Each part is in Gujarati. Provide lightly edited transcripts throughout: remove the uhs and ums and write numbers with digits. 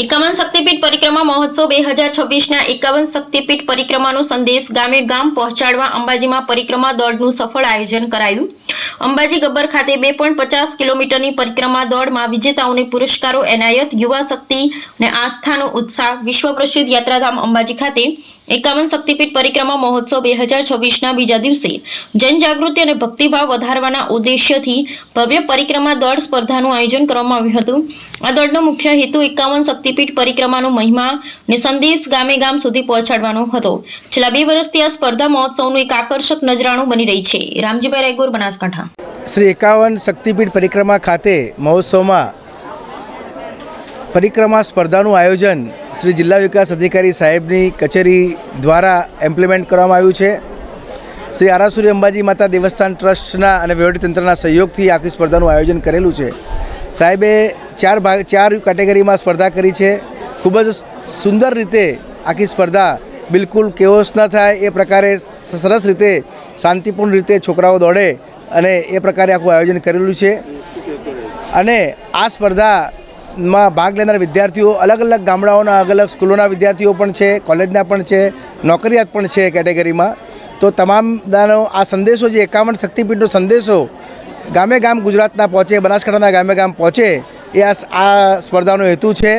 51 શક્તિપીઠ પરિક્રમા મહોત્સવ 2026ના 51 શક્તિપીઠ પરિક્રમાનો સંદેશ ગામે ગામ પહોંચાડવા અંબાજીમાં પરિક્રમા દોડનું સફળ આયોજન કરાયું। અંબાજી ગબ્બર ખાતે 2.50 કિલોમીટરની પરિક્રમા દોડમાં વિજેતાઓને પુરસ્કારો એનાયત। યુવા શક્તિ અને આસ્થાનો ઉત્સાહ। વિશ્વ પ્રસિદ્ધ યાત્રાધામ અંબાજી ખાતે 51 શક્તિપીઠ પરિક્રમા મહોત્સવ 2026ના બીજા દિવસે જનજાગૃતિ અને ભક્તિભાવ વધારવાના ઉદ્દેશ્યથી ભવ્ય પરિક્રમા દોડ સ્પર્ધાનું આયોજન કરવામાં આવ્યું હતું। આ દોડનો મુખ્ય હેતુ 51 શક્તિપીઠ પરિક્રમાનો મહિમા અને સંદેશ ગામે ગામ સુધી પહોંચાડવાનો હતો। છેલ્લા 2 વર્ષથી આ સ્પર્ધા મહોત્સવનું એક આકર્ષક નજરાણું બની રહી છે। રામજીભાઈ રાયગોર, બનાસકાંઠા। શ્રી 51 શક્તિપીઠ પરિક્રમા ખાતે મહોત્સવમાં પરિક્રમા સ્પર્ધાનું આયોજન શ્રી જિલ્લા વિકાસ અધિકારી સાહેબની કચેરી દ્વારા ઇમ્પ્લિમેન્ટ કરવામાં આવ્યું છે। શ્રી આરાસુરી અંબાજી માતા દેવસ્થાન ટ્રસ્ટના અને વહીવટીતંત્રના સહયોગથી આખી સ્પર્ધાનું આયોજન કરેલું છે। સાહેબે ચાર કેટેગરીમાં સ્પર્ધા કરી છે। ખૂબ જ સુંદર રીતે આખી સ્પર્ધા બિલકુલ કેઓસ ન થાય એ પ્રકારે સરસ રીતે શાંતિપૂર્ણ રીતે છોકરાઓ દોડે અને એ પ્રકારે આખું આયોજન કરેલું છે। અને આ સ્પર્ધામાં ભાગ લેનાર વિદ્યાર્થીઓ અલગ અલગ ગામડાઓના અલગ અલગ સ્કૂલોના વિદ્યાર્થીઓ પણ છે, કોલેજના પણ છે, નોકરિયાત પણ છે કેટેગરીમાં। તો તમામનો આ સંદેશો જે 51 શક્તિપીઠનો સંદેશો ગામે ગામ ગુજરાતના પહોંચે, બનાસકાંઠાના ગામે ગામ પહોંચે એ આ સ્પર્ધાનો હેતુ છે।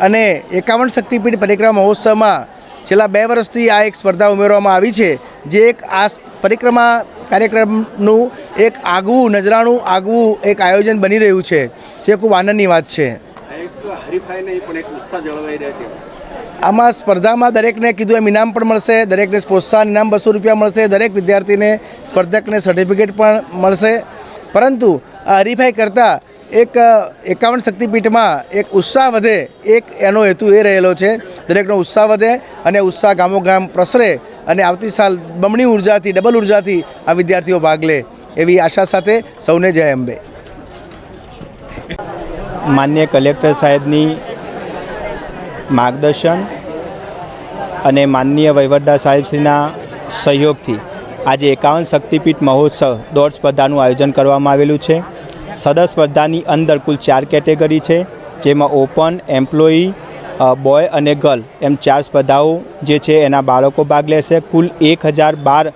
અને 51 શક્તિપીઠ પરિક્રમા મહોત્સવમાં છેલ્લા 2 વર્ષથી આ એક સ્પર્ધા ઉમેરવામાં આવી છે, જે એક આ પરિક્રમા કાર્યક્રમનું એક આગવું નજરાણું આગવું એક આયોજન બની રહ્યું છે, જે ખૂબ આનંદની વાત છે। આમાં સ્પર્ધામાં દરેકને કીધું એમ ઇનામ પણ મળશે, દરેકને પ્રોત્સાહન ઇનામ 200 રૂપિયા મળશે, દરેક વિદ્યાર્થીને સ્પર્ધકને સર્ટિફિકેટ પણ મળશે। પરંતુ આ હરીફાઈ કરતાં એક 51 શક્તિપીઠમાં એક ઉત્સાહ વધે, એક એનો હેતુ એ રહેલો છે। દરેકનો ઉત્સાહ વધે અને ઉત્સાહ ગામો ગામ પ્રસરે અને આવતી સાલ બમણી ઉર્જાથી, ડબલ ઉર્જાથી આ વિદ્યાર્થીઓ ભાગ લે એવી આશા સાથે સૌને જય અંબે। માનનીય કલેક્ટર સાહેબની માર્ગદર્શન અને માનનીય વહીવટદાર સાહેબશ્રીના સહયોગથી આજે 51 શક્તિપીઠ મહોત્સવ દોડ સ્પર્ધાનું આયોજન કરવામાં આવેલું છે। સદર સ્પર્ધાની અંદર કુલ 4 કેટેગરી છે, જેમાં ઓપન, એમ્પ્લોયી, બોય અને ગર્લ એમ 4 સ્પર્ધાઓ જે છે એના બાળકો ભાગ લેશે। કુલ 1012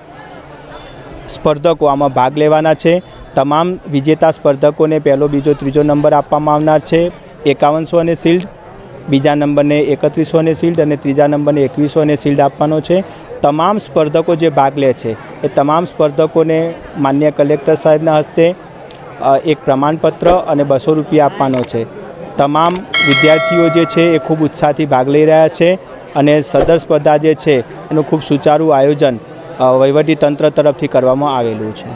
સ્પર્ધકો આમાં ભાગ લેવાના છે। તમામ વિજેતા સ્પર્ધકોને પહેલો, બીજો, ત્રીજો નંબર આપવામાં આવનાર છે। 5100 શિલ્ડ, બીજા નંબરને 3100 શિલ્ડ અને ત્રીજા નંબરને 2100 શિલ્ડ આપવાનો છે। તમામ સ્પર્ધકો જે ભાગ લે છે એ તમામ સ્પર્ધકોને માનનીય કલેક્ટર સાહેબના હસ્તે એક પ્રમાણપત્ર અને 200 રૂપિયા આપવાનો છે। તમામ વિદ્યાર્થીઓ જે છે એ ખૂબ ઉત્સાહથી ભાગ લઈ રહ્યા છે અને સદર સ્પર્ધા જે છે એનું ખૂબ સુચારું આયોજન વહીવટી તંત્ર તરફથી કરવામાં આવેલું છે।